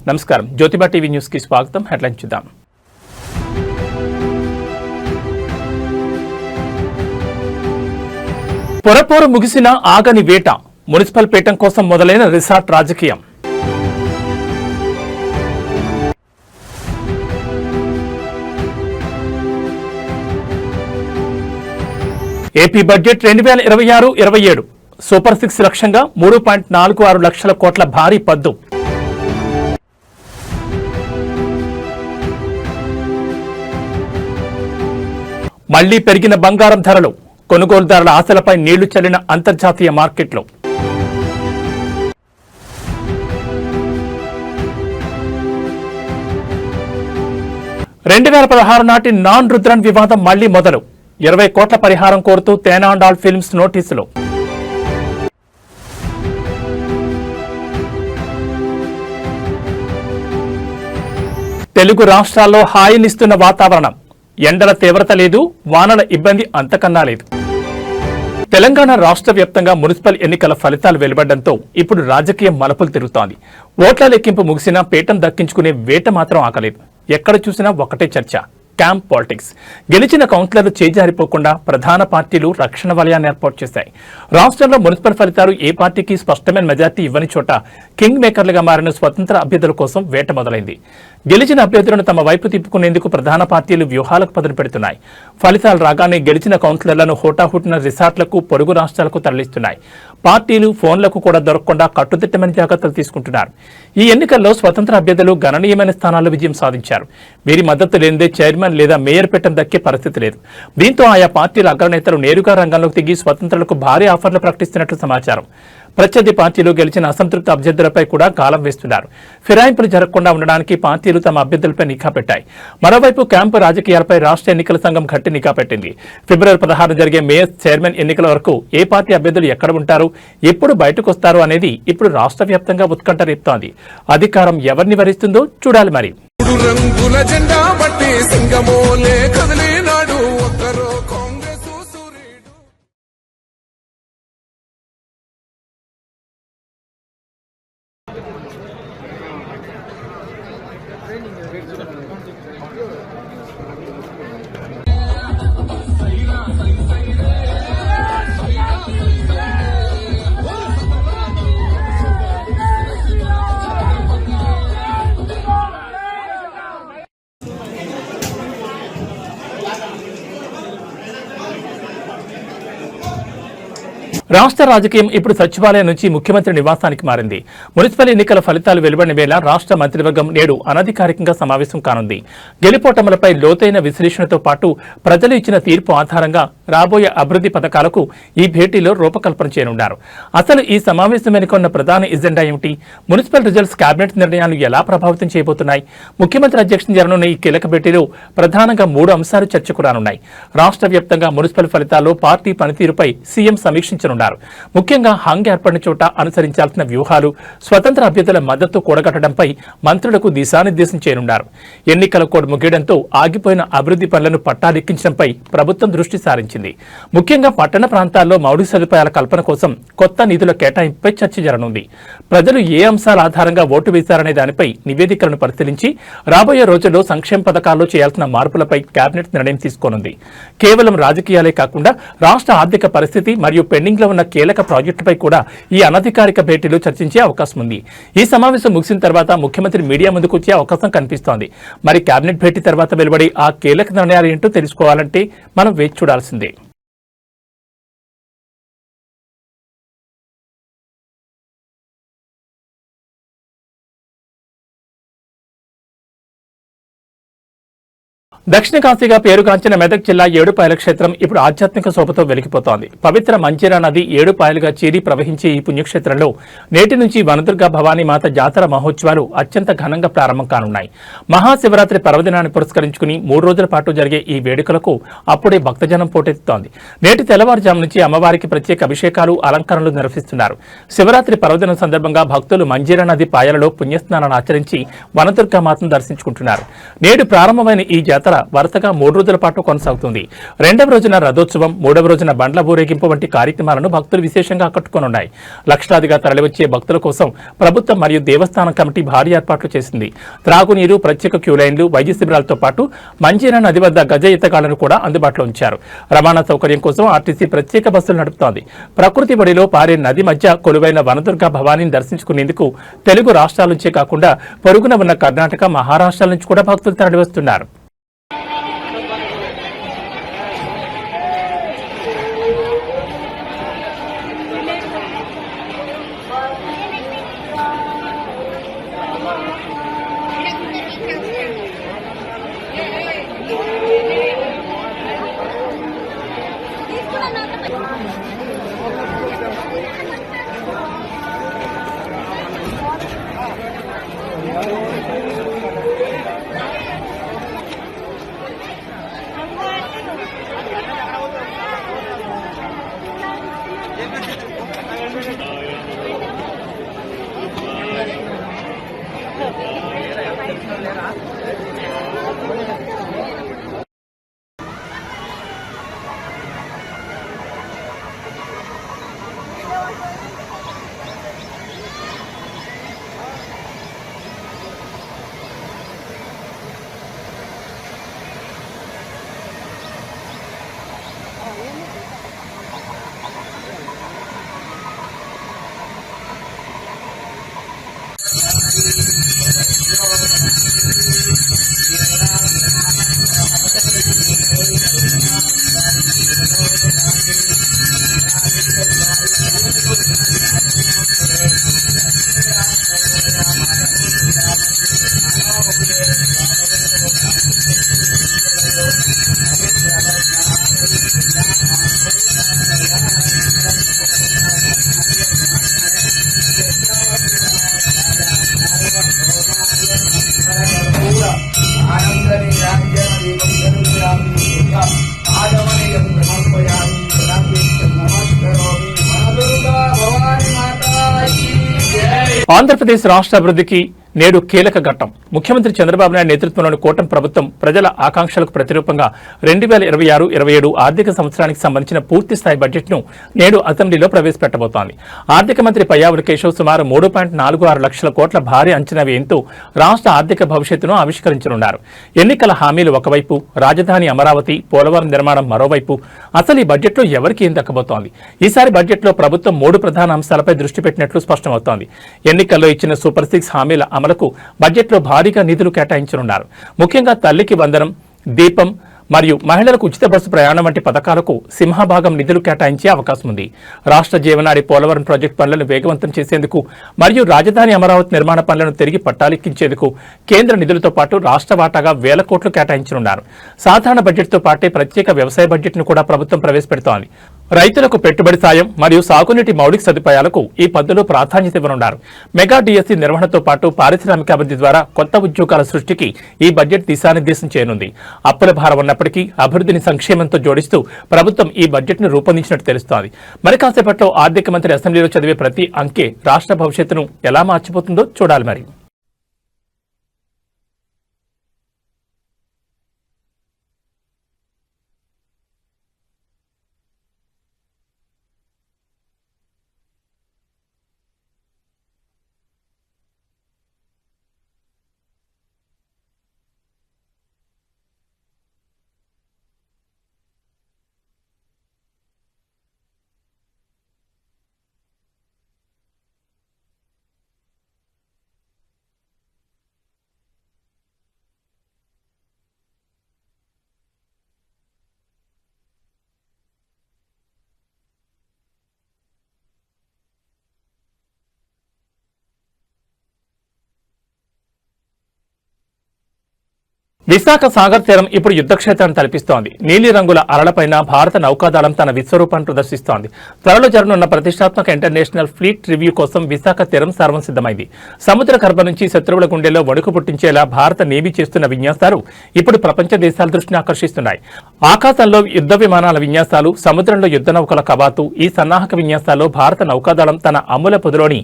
నమస్కారం. Jyotiba TV news కి స్వాగతం. హెడ్లైన్ చూద్దాం. పొరపోరు ముగిసిన ఆగని వేట. మున్సిపల్ పీఠం కోసం మొదలైన రిసార్ట్ రాజకీయం. ఏపీ బడ్జెట్ 2026-27 సూపర్ 6 లక్ష్యంగా 3.46 లక్షల కోట్ల భారీ పద్దు. మళ్లీ పెరిగిన బంగారం ధరలు. కొనుగోలుదారుల ఆశలపై నీళ్లు చల్లిన అంతర్జాతీయ మార్కెట్లు. నాటి నాన్ రుద్రన్ వివాదం మళ్లీ మొదలు. 20 కోట్ల పరిహారం కోరుతూ తేనాండాల్ ఫిల్మ్స్ నోటీసులు. తెలుగు రాష్ట్రాల్లో హాయినిస్తున్న వాతావరణం. ఎండల తీవ్రత లేదు, వానల ఇబ్బంది అంతకన్నా లేదు. తెలంగాణ రాష్ట్ర వ్యాప్తంగా మున్సిపల్ ఎన్నికల ఫలితాలు వెలువడడంతో ఇప్పుడు రాజకీయం మలుపులు తిరుగుతోంది. ఓట్ల లెక్కింపు ముగిసినా పీఠం దక్కించుకునే వేట మాత్రం ఆగలేదు. ఎక్కడ చూసినా ఒకటే చర్చ, క్యాంప్ పాలిటిక్స్. గెలిచిన కౌన్సిలర్లు చేజారిపోకుండా ప్రధాన పార్టీలు రక్షణ వలయాన్ని ఏర్పాటు చేశాయి. రాష్ట్రంలో మున్సిపల్ ఫలితాలు ఏ పార్టీకి స్పష్టమైన మెజార్టీ ఇవ్వని చోట కింగ్ మేకర్లుగా మారిన స్వతంత్ర అభ్యర్థుల కోసం వేట మొదలైంది. గెలిచిన అభ్యర్థులను తమ వైపు తిప్పుకునేందుకు ప్రధాన పార్టీలు వ్యూహాలకు పదును పెడుతున్నాయి. ఫలితాలు రాగానే గెలిచిన కౌన్సిలర్లను హోటాహుటిన రిసార్ట్లకు, పొరుగు రాష్ట్రాలకు తరలిస్తున్నాయి. పార్టీలు ఫోన్లకు కూడా దొరకకుండా కట్టుదిట్టమైన జాగ్రత్తలు తీసుకుంటున్నారు. ఈ ఎన్నికల్లో స్వతంత్ర అభ్యర్థులు గణనీయమైన స్థానాల్లో విజయం సాధించారు. వీరి మద్దతు లేనిదే చైర్మన్ లేదా మేయర్ పీఠం దక్కే పరిస్థితి లేదు. దీంతో ఆయా పార్టీల అగ్రనేతలు నేరుగా రంగంలోకి దిగి స్వతంత్రులకు భారీ ఆఫర్లు ప్రకటిస్తున్నట్లు సమాచారం. ప్రత్యర్థి పార్టీలు గెలిచిన అసంతృప్త అభ్యర్థులపై కూడా కాలం వేస్తున్నారు. ఫిరాయింపులు జరగకుండా ఉండడానికి పార్టీలు తమ అభ్యర్థులపై నిఘా పెట్టాయి. మరోవైపు క్యాంపు రాజకీయాలపై రాష్ట్ర ఎన్నికల సంఘం గట్టి నిఘా పెట్టింది. ఫిబ్రవరి 16 జరిగే మేయర్, చైర్మన్ ఎన్నికల వరకు ఏ పార్టీ అభ్యర్థులు ఎక్కడ ఉంటారు, ఎప్పుడు బయటకు వస్తారు అనేది ఇప్పుడు రాష్ట్ర వ్యాప్తంగా ఉత్కంఠ రేపుతోంది. అధికారం ఎవరిని వరిస్తుందో చూడాలి. మరి రాష్ట్ర రాజకీయం ఇప్పుడు సచివాలయం నుంచి ముఖ్యమంత్రి నివాసానికి మారింది. మున్సిపల్ ఎన్నికల ఫలితాలు వెలువడిన వేళ రాష్ట్ర మంత్రివర్గం నేడు అనధికారికంగా సమావేశం కానుంది. గెలుపోటములపై లోతైన విశ్లేషణతో పాటు ప్రజలు ఇచ్చిన తీర్పు ఆధారంగా రాబోయే అభివృద్ధి పథకాలకు ఈ భేటీలో రూపకల్పన చేయనున్నారు. అసలు ఈ సమావేశం వెనుక ఉన్న ప్రధాన ఎజెండా ఏమిటి? మున్సిపల్ రిజల్ట్స్ కేబినెట్ నిర్ణయాలు ఎలా ప్రభావితం చేయబోతున్నాయి? ముఖ్యమంత్రి అధ్యక్షతన జరగనున్న ఈ కీలక భేటీలో ప్రధానంగా 3 అంశాలు చర్చకు రానున్నాయి. రాష్ట్ర వ్యాప్తంగా మున్సిపల్ ఫలితాల్లో పార్టీ పనితీరుపై సీఎం సమీక్షించనున్నారు. ముఖ్యంగా హంగ్ ఏర్పడిన చోట అనుసరించాల్సిన వ్యూహాలు, స్వతంత్ర అభ్యర్థుల మద్దతు కూడగట్టడంపై మంత్రులకు దిశానిర్దేశం చేయనున్నారు. ఎన్నికల కోడ్ ముగియడంతో ఆగిపోయిన అభివృద్ధి పనులను పట్టాలెక్కించడంపై ప్రభుత్వం దృష్టి సారించింది. ముఖ్యంగా పట్టణ ప్రాంతాల్లో మౌలిక సదుపాయాల కల్పన కోసం కొత్త నిధుల కేటాయింపుపై చర్చ జరగనుంది. ప్రజలు ఏ అంశాల ఆధారంగా ఓటు వేశారనే దానిపై నివేదికలను పరిశీలించి రాబోయే రోజుల్లో సంక్షేమ పథకాల్లో చేయాల్సిన మార్పులపై కేబినెట్ నిర్ణయం తీసుకోనుంది. కేవలం రాజకీయాలే కాకుండా రాష్ట్ర ఆర్థిక పరిస్థితి మరియు పెండింగ్ లో ఉన్న కీలక ప్రాజెక్టుపై కూడా ఈ అనధికారిక భేటీలో చర్చించే అవకాశం ఉంది. ఈ సమావేశం ముగిసిన తర్వాత ముఖ్యమంత్రి మీడియా ముందుకు వచ్చే అవకాశం కనిపిస్తోంది. మరి కేబినెట్ భేటీ తర్వాత వెలువడి ఆ కీలక నిర్ణయాలు ఏంటో తెలుసుకోవాలంటే మనం వేచి చూడాల్సిందే. దక్షిణ కాశీగా పేరుగాంచిన మెదక్ జిల్లా ఏడుపాయల క్షేత్రం ఇప్పుడు ఆధ్యాత్మిక శోభతో వెలిగిపోతోంది. పవిత్ర మంజీరా నది ఏడుపాయలుగా చీరి ప్రవహించే ఈ పుణ్యక్షేత్రంలో నేటి నుంచి వనదుర్గ భవానీ మాత జాతర మహోత్సవాలు అత్యంత ఘనంగా ప్రారంభం కానున్నాయి. మహాశివరాత్రి పర్వదినాన్ని పురస్కరించుకుని 3 రోజుల పాటు జరిగే ఈ వేడుకలకు అప్పుడే భక్తజనం పోటెత్తుతోంది. నేటి తెల్లవారుజాము నుంచి అమ్మవారికి ప్రత్యేక అభిషేకాలు, అలంకరణలు నిర్వహిస్తున్నారు. శివరాత్రి పర్వదినం సందర్భంగా భక్తులు మంజీరా నది పాయలలో పుణ్యస్నానాన్ని ఆచరించి వనదుర్గ మాతను దర్శించుకుంటున్నారు. నేడు ప్రారంభమైన ఈ జాతర పరంపర వరుసగా 3 రోజుల పాటు కొనసాగుతుంది. రెండవ రోజున రథోత్సవం, మూడవ రోజున బండ్ల ఊరేగింపు వంటి కార్యక్రమాలను భక్తులు విశేషంగా ఆకట్టుకోనున్నాయి. లక్షలాదిగా తరలివచ్చే భక్తుల కోసం ప్రభుత్వం మరియు దేవస్థానం కమిటీ భారీ ఏర్పాట్లు చేసింది. త్రాగునీరు, ప్రత్యేక క్యూ లైన్లు, వైద్య శిబిరాలతో పాటు మంజీరా నది వద్ద గజ ఈతగాళ్లను కూడా అందుబాటులో ఉంచారు. రవాణా సౌకర్యం కోసం ఆర్టీసీ ప్రత్యేక బస్సులు నడుపుతోంది. ప్రకృతి బడిలో పారే నది మధ్య కొలువైన వనదుర్గ భవానీని దర్శించుకునేందుకు తెలుగు రాష్ట్రాల నుంచే కాకుండా పొరుగున ఉన్న కర్ణాటక, మహారాష్ట్రాల నుంచి కూడా భక్తులు తరలివస్తున్నారు. ఆంధ్రప్రదేశ్ రాష్ట్ర అభివృద్ధికి నేడు కీలక ఘట్టం. ముఖ్యమంత్రి చంద్రబాబు నాయుడు నేతృత్వంలోని కూటమి ప్రభుత్వం ప్రజల ఆకాంక్షలకు ప్రతిరూపంగా 2026-27 ఆర్థిక సంవత్సరానికి సంబంధించిన పూర్తిస్థాయి బడ్జెట్ను నేడు అసెంబ్లీలో ప్రవేశపెట్టబోతోంది. ఆర్థిక మంత్రి పయ్యావుల కేశవ్ సుమారు 3.46 లక్షల కోట్ల భారీ అంచనా వ్యయంతో రాష్ట్ర ఆర్థిక భవిష్యత్తును ఆవిష్కరించనున్నారు. ఎన్నికల హామీలు ఒకవైపు, రాజధాని అమరావతి, పోలవరం నిర్మాణం మరోవైపు. అసలు ఈ బడ్జెట్లో ఎవరికి ఏం దక్కబోతోంది? ఈసారి బడ్జెట్లో ప్రభుత్వం 3 ప్రధాన అంశాలపై దృష్టి పెట్టినట్లు స్పష్టమవుతోంది. ఎన్నికల్లో ఇచ్చిన సూపర్ 6 హామీల అమలుకు బడ్జెట్లో భారీగా నిధులు కేటాయించనున్నారు. ముఖ్యంగా తల్లికి వందనం, దీపం మరియు మహిళలకు ఉచిత బస్సు ప్రయాణం వంటి పథకాలకు సింహభాగం నిధులు కేటాయించే అవకాశం ఉంది. రాష్ట్ర జీవనాడి పోలవరం ప్రాజెక్టు పనులను వేగవంతం చేసేందుకు మరియు రాజధాని అమరావతి నిర్మాణ పనులను తిరిగి పట్టాలెక్కించేందుకు కేంద్ర నిధులతో పాటు రాష్ట్ర వాటాగా 1000 కోట్లు కేటాయించనున్నారు. సాధారణ బడ్జెట్తో పాటే ప్రత్యేక వ్యవసాయ బడ్జెట్ను కూడా ప్రభుత్వం ప్రవేశపెడుతోంది. రైతులకు పెట్టుబడి సాయం మరియు సాగునీటి మౌలిక సదుపాయాలకు ఈ పద్ధతిలో ప్రాధాన్యత ఇవ్వనున్నారు. మెగా డిఎస్సి నిర్వహణతో పాటు పారిశ్రామికాభివృద్ధి ద్వారా కొత్త ఉద్యోగాల సృష్టికి ఈ బడ్జెట్ దిశానిర్దేశం చేయనుంది. అప్పుల భారం ఉన్నప్పటికీ అభివృద్ధిని సంక్షేమంతో జోడిస్తూ ప్రభుత్వం ఈ బడ్జెట్ను రూపొందించినట్టు తెలుస్తోంది. మరి కాసేపట్లో ఆర్థిక మంత్రి అసెంబ్లీలో చదివే ప్రతి అంకె రాష్ట్ర భవిష్యత్తును ఎలా మార్చిపోతుందో చూడాలి. మరి విశాఖ సాగర్ తీరం ఇప్పుడు యుద్ధక్షేత్రాన్ని తలపిస్తోంది. నీలి రంగుల అలలపైన భారత నౌకాదళం తన విశ్వరూపాన్ని ప్రదర్శిస్తోంది. త్వరలో జరగనున్న ప్రతిష్టాత్మక ఇంటర్నేషనల్ ఫ్లీట్ రివ్యూ కోసం విశాఖ తీరం సర్వం సిద్ధమైంది. సముద్ర గర్భం నుంచి శత్రువుల గుండెల్లో వణుకు పుట్టించేలా భారత నేవీ చేస్తున్న విన్యాసాలు ఇప్పుడు ప్రపంచ దేశాల దృష్టిని ఆకర్షిస్తున్నాయి. ఆకాశంలో యుద్ధ విమానాల విన్యాసాలు, సముద్రంలో యుద్ధ నౌకల కవాతు, ఈ సన్నాహక విన్యాసాల్లో భారత నౌకాదళం తన అమ్ముల పొదిలోని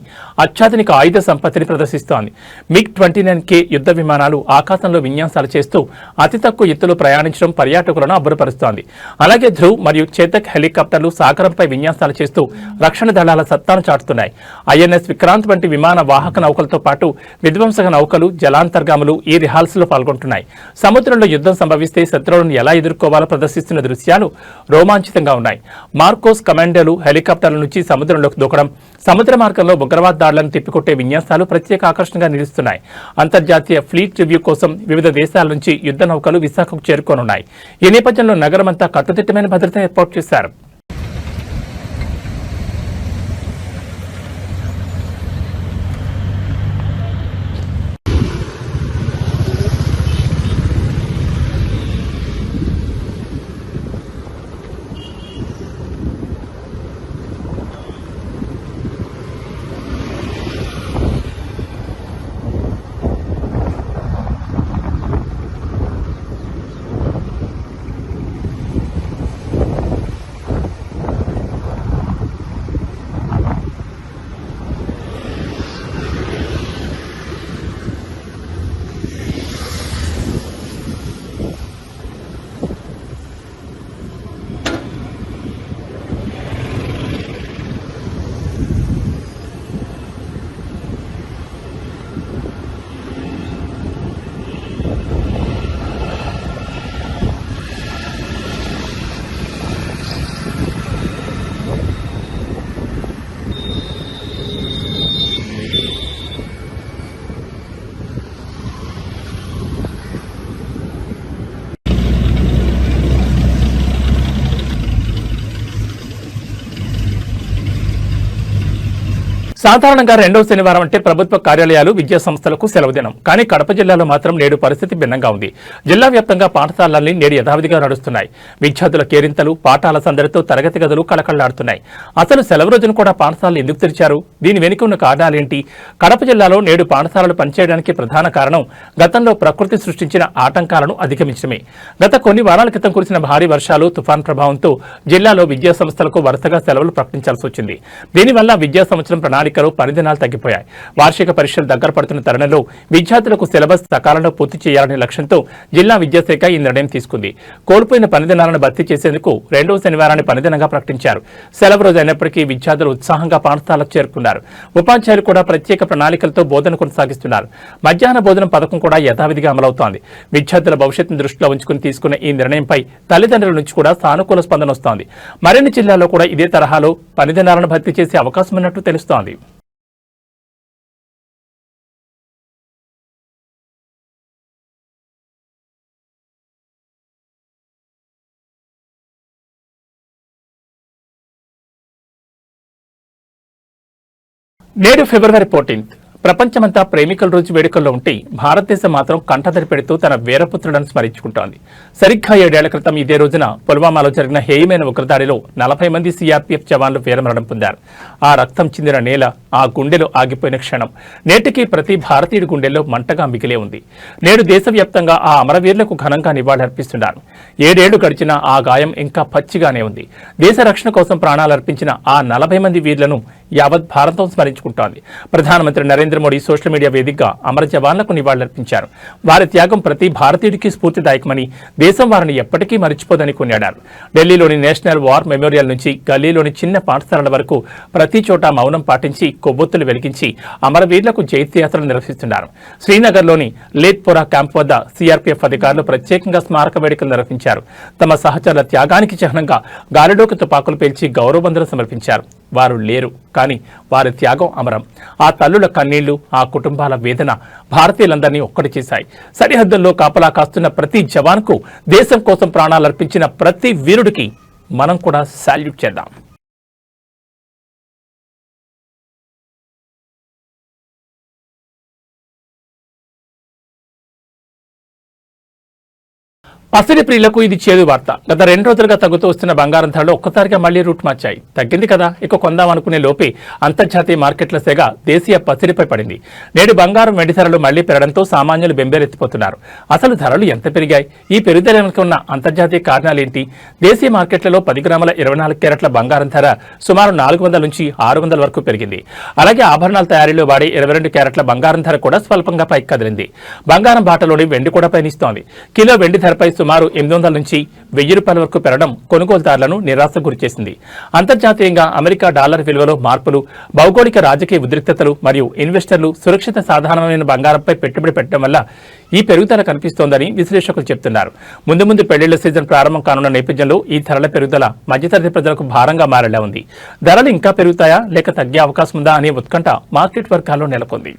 అత్యాధునిక ఆయుధ సంపత్తిని ప్రదర్శిస్తోంది. MiG-29K యుద్ధ విమానాలు ఆకాశంలో విన్యాసాలు చేస్తూ చేస్తూ అతి తక్కువ ఎత్తులో ప్రయాణించడం పర్యాటకులను అబ్బురపరుస్తోంది. అలాగే ధ్రువ్ మరియు చేతక్ హెలికాప్టర్లు సాగరంపై విన్యాసాలు చేస్తూ రక్షణ దళాల సత్తాను చాటుతున్నాయి. ఐఎన్ఎస్ విక్రాంత్ వంటి విమాన వాహక నౌకలతో పాటు విధ్వంసక నౌకలు, జలాంతర్గాములు ఈ రిహార్సల్లో పాల్గొంటున్నాయి. సముద్రంలో యుద్ధం సంభవిస్తే శత్రువులను ఎలా ఎదుర్కోవాలో ప్రదర్శిస్తున్న దృశ్యాలు రోమాంచితంగా ఉన్నాయి. మార్కోస్ కమాండోలు హెలికాప్టర్ల నుంచి సముద్రంలోకి దూకడం, సముద్ర మార్గంలో ఉగ్రవాద దాడులను తిప్పికొట్టే విన్యాసాలు ప్రత్యేక ఆకర్షణగా నిలుస్తున్నాయి. అంతర్జాతీయ ఫ్లీట్ రివ్యూ కోసం వివిధ దేశాల నుంచి యుద్ధ నౌకలు విశాఖకు చేరుకోనున్నాయి. ఈ నేపథ్యంలో నగరమంతా కట్టుదిట్టమైన భద్రతను ఏర్పాటు చేశారు. సాధారణంగా రెండవ శనివారం అంటే ప్రభుత్వ కార్యాలయాలు, విద్యా సంస్థలకు సెలవు దినం. కానీ కడప జిల్లాలో మాత్రం నేడు పరిస్థితి భిన్నంగా ఉంది. జిల్లా వ్యాప్తంగా పాఠశాలలన్నీ నేడు యథావిధిగా నడుస్తున్నాయి. విద్యార్థుల కేరింతలు, పాఠాల సందడితో తరగతి గదులు కళకళలాడుతున్నాయి. అసలు సెలవు రోజును కూడా పాఠశాలలు ఎందుకు తెరిచారు? దీని వెనుక ఉన్న కారణాలేంటి? కడప జిల్లాలో నేడు పాఠశాలలు పనిచేయడానికి ప్రధాన కారణం గతంలో ప్రకృతి సృష్టించిన ఆటంకాలను అధిగమించడమే. గత కొన్ని వారాల క్రితం కురిసిన భారీ వర్షాలు, తుఫాన్ ప్రభావంతో జిల్లాలో విద్యా సంస్థలకు వరుసగా సెలవులు ప్రకటించాల్సి వచ్చింది. దీనివల్ల విద్యా సంవత్సరం ప్రణాళికలు పనిదినాలు తగ్గిపోయాయి. వార్షిక పరీక్షలు దగ్గర పడుతున్న తరుణంలో విద్యార్థులకు సిలబస్ సకాలంలో పూర్తి చేయాలనే లక్ష్యంతో జిల్లా విద్యాశాఖ ఈ నిర్ణయం తీసుకుంది. కోల్పోయిన పనిదినాలను భర్తీ చేసేందుకు రెండవ శనివారాన్ని పనిదినంగా ప్రకటించారు. సెలవు రోజు అయినప్పటికీ విద్యార్థులు ఉత్సాహంగా పాఠశాలకు చేరుకున్నారు. ఉపాధ్యాయులు కూడా ప్రత్యేక ప్రణాళికలతో బోధన కొనసాగిస్తున్నారు. మధ్యాహ్న భోజనం పథకం కూడా యథావిధిగా అమలవుతోంది. విద్యార్థుల భవిష్యత్తును దృష్టిలో ఉంచుకుని తీసుకున్న ఈ నిర్ణయంపై తల్లిదండ్రుల నుంచి కూడా సానుకూల స్పందన వస్తోంది. మరిన్ని జిల్లాల్లో కూడా ఇదే తరహాలో పనిదినాలను భర్తీ చేసే అవకాశం ఉన్నట్టు తెలుస్తోంది. నేడు ఫిబ్రవరి 14. ప్రపంచమంతా ప్రేమికుల రోజు వేడుకల్లో ఉంటే భారతదేశం మాత్రం కంటతడి పెడుతూ తన వీరపుత్రులను స్మరించుకుంటోంది. సరిగ్గా 7 ఏళ్ల క్రితం ఇదే రోజున పుల్వామాలో జరిగిన హేయమైన ఉగ్రదాడిలో 40 మంది సిఆర్పీఎఫ్ జవాన్లు వీరమరణం పొందారు. ఆ రక్తం చిందిన నేల, ఆ గుండెలు ఆగిపోయిన క్షణం నేటికి ప్రతి భారతీయుడి గుండెల్లో మంటగా మిగిలే ఉంది. నేడు దేశవ్యాప్తంగా ఆ అమరవీరులకు ఘనంగా నివాళులర్పిస్తున్నారు. 7 ఏళ్లు గడిచినా ఆ గాయం ఇంకా పచ్చిగానే ఉంది. దేశ రక్షణ కోసం ప్రాణాలర్పించిన ఆ 40 మంది వీరులను యావత్ భారతం స్మరించుకుంటోంది. ప్రధానమంత్రి నరేంద్ర మోడీ సోషల్ మీడియా వేదికగా అమర జవాన్లకు నివాళులర్పించారు. వారి త్యాగం ప్రతి భారతీయుడికి స్ఫూర్తిదాయకమని, దేశం వారిని ఎప్పటికీ మరిచిపోదని కొనియాడారు. ఢిల్లీలోని నేషనల్ వార్ మెమోరియల్ నుంచి గల్లీలోని చిన్న పాఠశాలల వరకు ప్రతి చోట మౌనం పాటించి కొవ్వొత్తులు వెలిగించి అమరవీరులకు జైత్యయాత్రలు నిర్వహిస్తున్నారు. శ్రీనగర్లోని లేత్పోరా క్యాంప్ వద్ద సిఆర్పీఎఫ్ అధికారులు ప్రత్యేకంగా స్మారక వేడుకలు నిర్వహించారు. తమ సహచరుల త్యాగానికి చిహ్నంగా గాలిలోకి తుపాకులు పేల్చి గౌరవవందనం సమర్పించారు. వారు లేరు, కానీ వారి త్యాగం అమరం. ఆ తల్లుల కన్నీళ్లు, ఆ కుటుంబాల వేదన భారతీయులందరినీ ఒక్కటి చేశాయి. సరిహద్దుల్లో కాపలా కాస్తున్న ప్రతి జవాన్కు, దేశం కోసం ప్రాణాలర్పించిన ప్రతి వీరుడికి మనం కూడా సాల్యూట్ చేద్దాం. పసిడి ప్రియులకు ఇది చేదు వార్త. గత 2 రోజులుగా తగ్గుతూ వస్తున్న బంగారం ధరలు ఒక్కసారిగా మళ్లీ రూట్ మార్చాయి. తగ్గింది కదా ఇక కొందాం అనుకునే లోపే అంతర్జాతీయ మార్కెట్ల సెగ దేశీయ పసిడిపై పడింది. నేడు బంగారం వెండి ధరలు మళ్లీ పెరగడంతో సామాన్యులు బెంబేలెత్తిపోతున్నారు. అసలు ధరలు ఎంత పెరిగాయి? ఈ పెరుగుదల వెనుక ఉన్న అంతర్జాతీయ కారణాలేంటి? దేశీయ మార్కెట్లలో 10 గ్రాముల 24 క్యారెట్ల బంగారం ధర సుమారు 400 నుంచి 600 వరకు పెరిగింది. అలాగే ఆభరణాల తయారీలో వాడే 22 క్యారెట్ల బంగారం ధర కూడా స్వల్పంగా పైకి కదిలింది. బంగారం బాటలోని వెండి కూడా పయనిస్తోంది. కిలో వెండి ధరపై సుమారు 800 నుంచి 1000 రూపాయల వరకు పెరగడం కొనుగోలుదారులను నిరాశకు గురిచేసింది. అంతర్జాతీయంగా అమెరికా డాలర్ విలువలో మార్పులు, భౌగోళిక రాజకీయ ఉద్రిక్తతలు మరియు ఇన్వెస్టర్లు సురక్షిత సాధారణమైన బంగారంపై పెట్టుబడి పెట్టడం వల్ల ఈ పెరుగుదల కనిపిస్తోందని విశ్లేషకులు చెబుతున్నారు. ముందు ముందు పెళ్లిళ్ల సీజన్ ప్రారంభం కానున్న నేపథ్యంలో ఈ ధరల పెరుగుదల మధ్యతరగతి ప్రజలకు భారంగా మారేలా ఉంది. ధరలు ఇంకా పెరుగుతాయా లేక తగ్గే అవకాశం ఉందా అనే ఉత్కంఠ మార్కెట్ వర్గాల్లో నెలకొంది.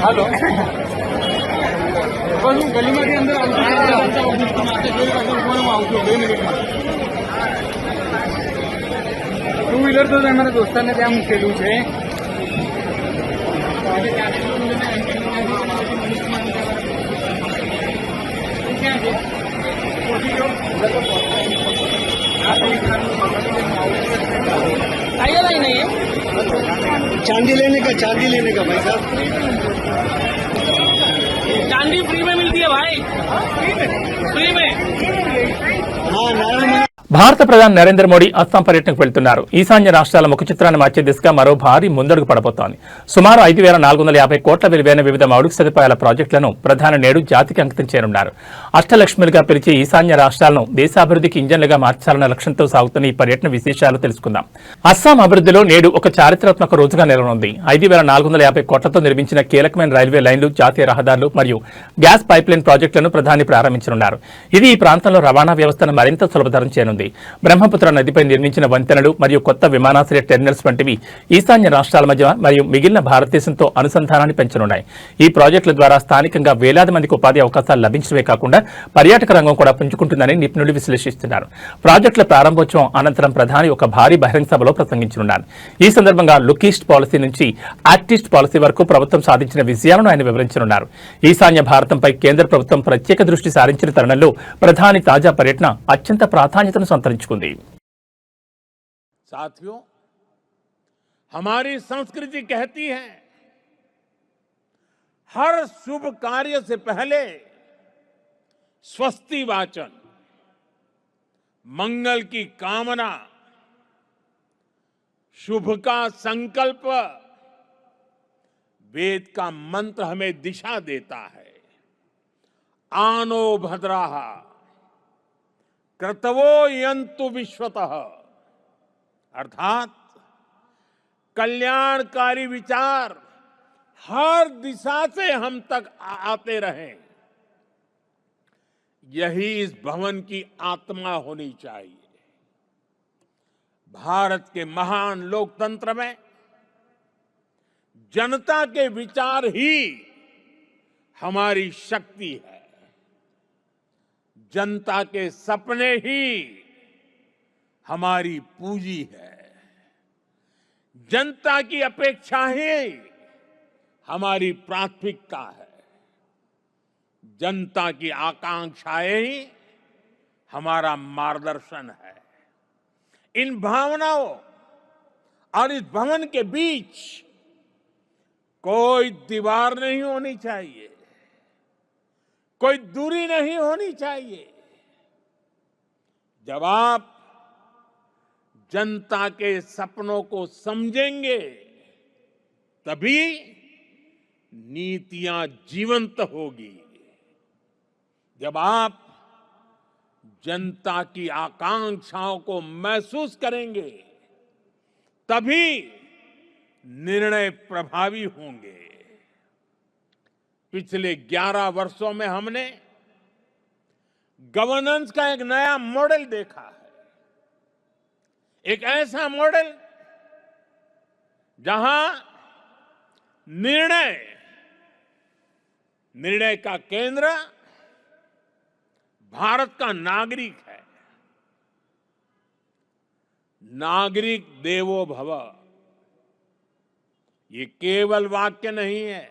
हेलो गली में अंदर टू व्हीलर तो मेरा दोस्ताने त्या मुकेलू है चांदी लेने का भाई साहब चांदी फ्री में मिलती है भाई, फ्री में। हाँ नारायण భారత ప్రధాని నరేంద్ర మోడీ అస్సాం పర్యటనకు వెళ్తున్నారు. ఈశాన్య రాష్ట్రాల ముఖ చిత్రాన్ని మార్చే దిశగా మరో భారీ ముందడుగు పడబోతోంది. సుమారు 5450 కోట్ల విలువైన వివిధ మౌలిక సదుపాయాల ప్రాజెక్టులను ప్రధాని నేడు జాతికి అంకితం చేయనున్నారు. అష్టలక్ష్మిలుగా పిలిచే ఈశాన్య రాష్ట్రాలను దేశాభివృద్ధికి ఇంజన్లుగా మార్చాలన్న లక్ష్యంతో సాగుతున్న ఈ పర్యటన విశేషాలు తెలుసుకుందాం. అస్సాం అభివృద్ధిలో నేడు ఒక చారిత్రాత్మక రోజుగా నెలకొంది. 5450 కోట్లతో నిర్మించిన కీలకమైన రైల్వే లైన్లు, జాతీయ రహదారులు మరియు గ్యాస్ పైప్లైన్ ప్రాజెక్టులను ప్రధాని ప్రారంభించనున్నారు. ఇది ఈ ప్రాంతంలో రవాణా వ్యవస్థను మరింత సులభతరం చేయనుంది. బ్రహ్మపుత్ర నదిపై నిర్మించిన వంతెనలు మరియు కొత్త విమానాశ్రయ టెర్మినల్స్ వంటివి ఈశాన్య రాష్ట్రాల మధ్య మరియు మిగిలిన భారతదేశంతో అనుసంధానాన్ని పెంచనున్నాయి. ఈ ప్రాజెక్టుల ద్వారా స్థానికంగా వేలాది మందికి ఉపాధి అవకాశాలు లభించడమే కాకుండా పర్యాటక రంగం కూడా పుంజుకుంటుందని నిపుణులు విశ్లేషిస్తున్నారు. ప్రాజెక్టుల ప్రారంభోత్సవం అనంతరం ప్రధాని ఒక భారీ బహిరంగ సభలో ప్రసంగించనున్నారు. ఈ సందర్భంగా లుక్ ఈస్ట్ పాలసీ నుంచి యాక్ట్ ఈస్ట్ పాలసీ వరకు ప్రభుత్వం సాధించిన విజయాలను ఆయన వివరించనున్నారు. ఈశాన్య భారతంపై కేంద్ర ప్రభుత్వం ప్రత్యేక దృష్టి సారించిన తరుణంలో ప్రధాని తాజా పర్యటన అత్యంత ప్రాధాన్యతను సంతరించుకుంది. साथियों, हमारी संस्कृति कहती है हर शुभ कार्य से पहले स्वस्ति वाचन, मंगल की कामना, शुभ का संकल्प, वेद का मंत्र हमें दिशा देता है। आनो भद्राः क्रतवो यन्तु विश्वतः, अर्थात कल्याणकारी विचार हर दिशा से हम तक आते रहें, यही इस भवन की आत्मा होनी चाहिए। भारत के महान लोकतंत्र में जनता के विचार ही हमारी शक्ति है। जनता के सपने ही हमारी पूंजी है। जनता की अपेक्षाएं हमारी प्राथमिकता है। जनता की आकांक्षाएं ही हमारा मार्गदर्शन है। इन भावनाओं और इस भवन के बीच कोई दीवार नहीं होनी चाहिए, कोई दूरी नहीं होनी चाहिए। जब आप जनता के सपनों को समझेंगे तभी नीतियां जीवंत होगी। जब आप जनता की आकांक्षाओं को महसूस करेंगे तभी निर्णय प्रभावी होंगे। पिछले 11 वर्षों में हमने गवर्नेंस का एक नया मॉडल देखा है, एक ऐसा मॉडल जहां निर्णय का केंद्र भारत का नागरिक है। नागरिक देवो भव ये केवल वाक्य नहीं है,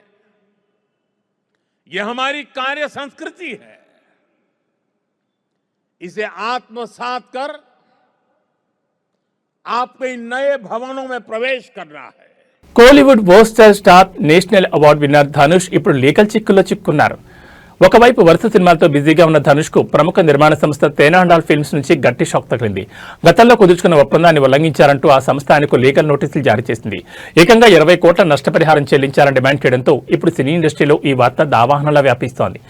ये हमारी कार्य संस्कृति है। इसे आत्मसात कर आपको इन नए भवनों में प्रवेश करना है। Kollywood poster star national award winner Dhanush ఇప్పుడు లీగల్ చిక్కుల్లో చిక్కున్నారు. ఒకవైపు వరుస సినిమాలతో బిజీగా ఉన్న ధనుష్ కు ప్రముఖ నిర్మాణ సంస్థ తేనాండాల్ ఫిల్మ్స్ నుంచి గట్టి షాక్ తగిలింది. గతంలో కుదుర్చుకున్న ఒప్పందాన్ని ఉల్లంఘించారంటూ ఆ సంస్థ ఆయనకు లీగల్ నోటీసులు జారీ చేసింది. ఏకంగా 20 కోట్ల నష్టపరిహారం చెల్లించాలని డిమాండ్ చేయడంతో ఇప్పుడు సినీ ఇండస్ట్రీలో ఈ వార్త దావాహనంలా వ్యాపిస్తోంది.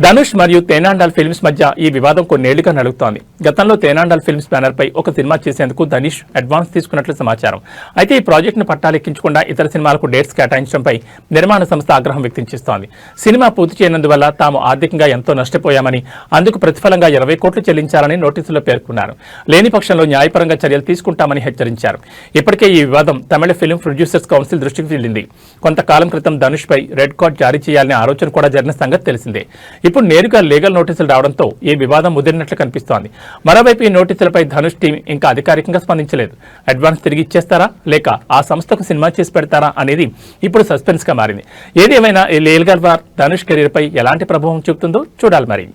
ధనుష్ మరియు తేనాండాల్ ఫిల్మ్స్ మధ్య ఈ వివాదం కొన్నేళ్లుగా నడుస్తోంది. గతంలో తేనాండాల్ ఫిల్మ్స్ బ్యానర్ పై ఒక సినిమా చేసేందుకు ధనుష్ అడ్వాన్స్ తీసుకున్నట్లు సమాచారం. అయితే ఈ ప్రాజెక్టును పట్టాలెక్కించకుండా ఇతర సినిమాలకు డేట్స్ కేటాయించడంపై నిర్మాణ సంస్థ ఆగ్రహం వ్యక్తం చేస్తోంది. సినిమా పూర్తి చేయనందువల్ల తాము ఆర్థికంగా ఎంతో నష్టపోయామని, అందుకు ప్రతిఫలంగా 20 కోట్లు చెల్లించాలని నోటీసులో పేర్కొన్నారు. లేని పక్షంలో న్యాయపరంగా చర్యలు తీసుకుంటామని హెచ్చరించారు. ఇప్పటికే ఈ వివాదం తమిళ ఫిల్మ్ ప్రొడ్యూసర్స్ కౌన్సిల్ దృష్టికి వెళ్లింది. కొంతకాలం క్రితం ధనుష్ పై రెడ్ కార్డ్ జారీ చేయాలనే ఆలోచన కూడా జరిగిన సంగతి తెలిసిందే. ఇప్పుడు నేరుగా లీగల్ నోటీసులు రావడంతో ఈ వివాదం ముదిరినట్లు కనిపిస్తోంది. మరోవైపు ఈ నోటీసులపై ధనుష్ టీం ఇంకా అధికారికంగా స్పందించలేదు. అడ్వాన్స్ తిరిగి ఇచ్చేస్తారా లేక ఆ సంస్థకు సినిమా చేసి పెడతారా అనేది ఇప్పుడు సస్పెన్స్ గా మారింది. ఏది ఏమైనా ఈ లీగల్ వార్ ధనుష్ కెరీర్ పై ఎలాంటి ప్రభావం చూపుతుందో చూడాలి మరి.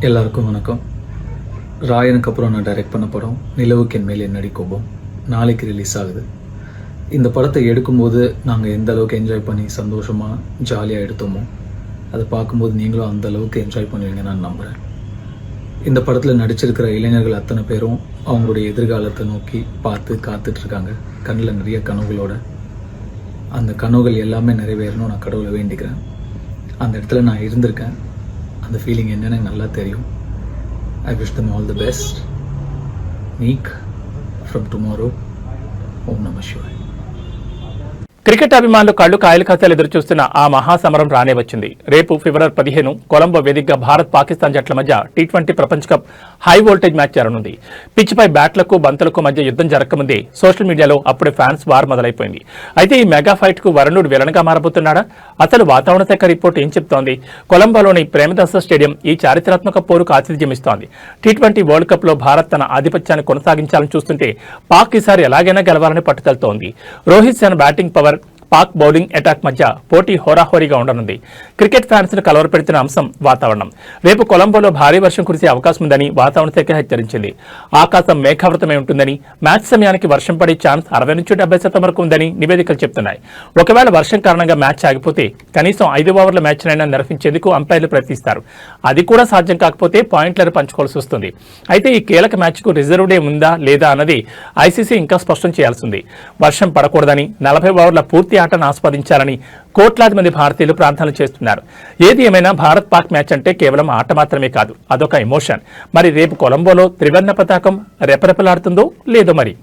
எல்லாருக்கும் வணக்கம். ராயனுக்கு அப்புறம் நான் டைரக்ட் பண்ண படம் நிலவுக்கு என் மேல் என்னடி கோபம் நாளைக்கு ரிலீஸ் ஆகுது. இந்த படத்தை எடுக்கும்போது நாங்கள் எந்த அளவுக்கு என்ஜாய் பண்ணி சந்தோஷமாக ஜாலியாக எடுத்தோமோ அதை பார்க்கும்போது நீங்களும் அந்த அளவுக்கு என்ஜாய் பண்ணுவீங்கன்னு நான் நம்புகிறேன். இந்த படத்தில் நடிச்சிருக்கிற இளைஞர்கள் அத்தனை பேரும் அவங்களுடைய எதிர்காலத்தை நோக்கி பார்த்து காத்துட்ருக்காங்க. கண்ணில் நிறைய கனவுகளோட. அந்த கனவுகள் எல்லாமே நிறைவேறணும் நான் கடவுளை வேண்டிக்கிறேன். அந்த இடத்துல நான் இருந்திருக்கேன். அந்த ஃபீலிங் என்னன்னு எனக்கு நல்லா தெரியும். I wish them all the best. Meet from tomorrow. ఓం నమః శివాయ. క్రికెట్ అభిమానులు కళ్లు కాయలు కాసేలు ఎదురు చూస్తున్న ఆ మహాసమరం రానే వచ్చింది. రేపు ఫిబ్రవరి 15 కొలంబో వేదికగా భారత్ పాకిస్తాన్ జట్ల మధ్య టీ20 ప్రపంచ కప్ హై వోల్టేజ్ మ్యాచ్ జరగనుంది. పిచ్పై బ్యాట్లకు బంతులకు మధ్య యుద్ధం జరగకముందే సోషల్ మీడియాలో అప్పుడే ఫ్యాన్స్ వార్ మొదలైపోయింది. అయితే ఈ మెగా ఫైట్ కు వరుణుడు విలన్గా మారబోతున్నాడా? అసలు వాతావరణ శాఖ రిపోర్ట్ ఏం చెప్తోంది? కొలంబోలోని ప్రేమదాస స్టేడియం ఈ చారిత్రాత్మక పోరుకు ఆతిథ్యం ఇస్తోంది. టీ20 వరల్డ్ కప్ లో భారత్ తన ఆధిపత్యాన్ని కొనసాగించాలని చూస్తుంటే పాక్ ఈసారి ఎలాగైనా గెలవాలని పట్టుదలతోంది. Rohit Sharma batting power, Pak bowling attack మధ్య పోటీ హోరాహోరీగా ఉండనుంది. క్రికెట్ ఫ్యాన్స్ ను కలవరపెడుతున్న అంశం వాతావరణం. రేపు కొలంబోలో భారీ వర్షం కురిసే అవకాశం ఉందని వాతావరణ శాఖ హెచ్చరించింది. ఆకాశం మేఘావృతమై ఉంటుందని, మ్యాచ్ సమయానికి వర్షం పడే ఛాన్స్ 60 నుంచి 70% వరకు ఉందని నివేదికలు చెప్తున్నాయి. ఒకవేళ వర్షం కారణంగా మ్యాచ్ ఆగిపోతే కనీసం 5 ఓవర్ల మ్యాచ్నైనా నిర్వహించేందుకు అంపైర్లు ప్రయత్నిస్తారు. అది కూడా సాధ్యం కాకపోతే పాయింట్లను పంచుకోవాల్సి వస్తుంది. అయితే ఈ కీలక మ్యాచ్ కు రిజర్వ్ డే ఉందా లేదా అన్నది ఐసీసీ ఇంకా స్పష్టం చేయాల్సింది. వర్షం పడకూడదని, 40 ఓవర్ల పూర్తి ఆటను ఆస్వాదించాలని కోట్లాది మంది భారతీయులు ప్రార్థనలు చేస్తున్నారు. ఏది ఏమైనా భారత్ పాక్ మ్యాచ్ అంటే కేవలం ఆట మాత్రమే కాదు, అదొక ఎమోషన్. మరి రేపు కొలంబోలో త్రివర్ణ పతాకం రెపరెపలాడుతుందో లేదో మరి.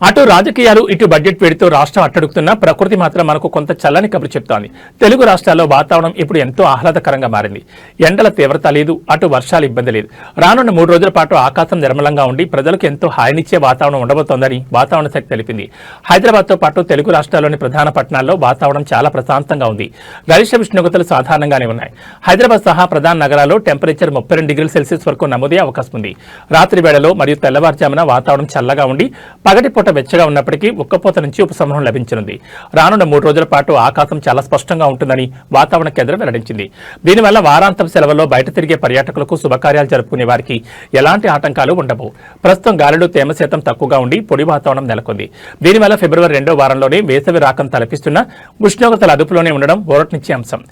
అటు రాజకీయాలు ఇటు బడ్జెట్ వేడితో రాష్ట్రం అట్టడుగుతున్న ప్రకృతి మాత్రం మనకు కొంత చల్లని కబురు చెప్తోంది. తెలుగు రాష్ట్రాల్లో వాతావరణం ఇప్పుడు ఎంతో ఆహ్లాదకరంగా మారింది. ఎండల తీవ్రత లేదు, అటు వర్షాలు ఇబ్బంది లేదు. రానున్న 3 రోజుల పాటు ఆకాశం నిర్మలంగా ఉండి ప్రజలకు ఎంతో హాయినిచ్చే వాతావరణం ఉండబోతోందని వాతావరణ శాఖ తెలిపింది. హైదరాబాద్తో పాటు తెలుగు రాష్ట్రాల్లోని ప్రధాన పట్టణాల్లో వాతావరణం చాలా ప్రశాంతంగా ఉంది. గరిష్ట ఉష్ణోగ్రతలు సాధారణంగానే ఉన్నాయి. హైదరాబాద్ సహా ప్రధాన నగరాల్లో టెంపరేచర్ 32 డిగ్రీల సెల్సియస్ వరకు నమోదయ్యే అవకాశం ఉంది. రాత్రి వేళలో మరియు తెల్లవారుజామున వాతావరణం చల్లగా ఉండి పగటిపూట వెచ్చగా ఉన్నప్పటికీ ఉక్కపోత నుంచి ఉపశమనం లభించనుంది. రానున్న 3 రోజుల పాటు ఆకాశం చాలా స్పష్టంగా ఉంటుందని వాతావరణ కేంద్రం వెల్లడించింది. దీనివల్ల వారాంతం సెలవుల్లో బయట తిరిగే పర్యాటకులకు శుభకార్యాలు జరుపుకునే వారికి ఎలాంటి ఆటంకాలు ఉండవు. ప్రస్తుతం గాలిలో తేమ శాతం తక్కువగా ఉండి పొడి వాతావరణం నెలకొంది. దీనివల్ల ఫిబ్రవరి 2వ వారంలోనే వేసవి రాకను తలపిస్తున్న ఉష్ణోగ్రతల అదుపులోనే ఉండడం ఊరటనిచ్చే అంశం.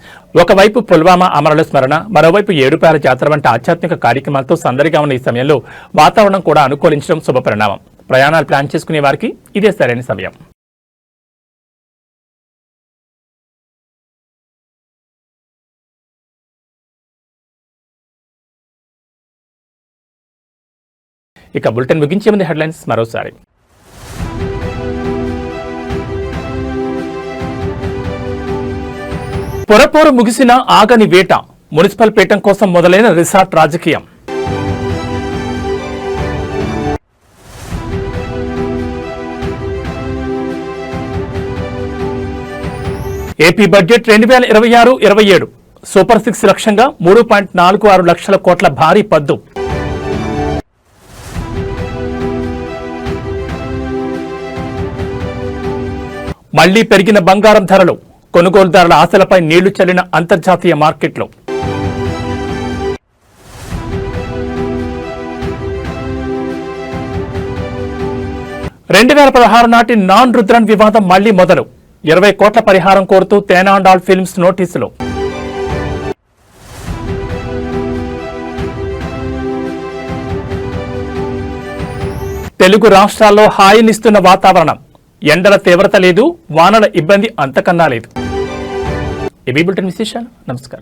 ఒకవైపు పుల్వామా అమరుల స్మరణ, మరోవైపు ఏడుపాయల జాతర వంటి ఆధ్యాత్మిక కార్యక్రమాలతో సందడిగా ఉన్న ఈ సమయంలో వాతావరణం కూడా అనుకూలించడం శుభపరిణామం. ప్రయాణాలు ప్లాన్ చేసుకునే వారికి ఇదే సరైన సమయం. ఇక బులెటిన్ ముగించే ముందు హెడ్లైన్స్ మరోసారి. పొరపోరు ముగిసిన ఆగని వేట, మున్సిపల్ పీఠం కోసం మొదలైన రిసార్ట్ రాజకీయం. ఏపీ బడ్జెట్ 2026-27 సూపర్ 6 లక్ష్యంగా 3.46 లక్షల కోట్ల భారీ పద్దు. మళ్లీ పెరిగిన బంగారం ధరలు, కొనుగోలుదారుల ఆశలపై నీళ్లు చల్లిన అంతర్జాతీయ మార్కెట్లు. నాటి నాన్ రుద్రన్ వివాదం మళ్లీ మొదలు, 20 కోట్ల పరిహారం కోరుతూ తేనాండాల్ ఫిల్మ్స్ నోటీసులు. తెలుగు రాష్ట్రాల్లో హాయినిస్తున్న వాతావరణం, ఎండల తీవ్రత లేదు, వానల ఇబ్బంది అంతకన్నా లేదు. ఏబీ బులెటిన్ విశేషాలు. నమస్కారం.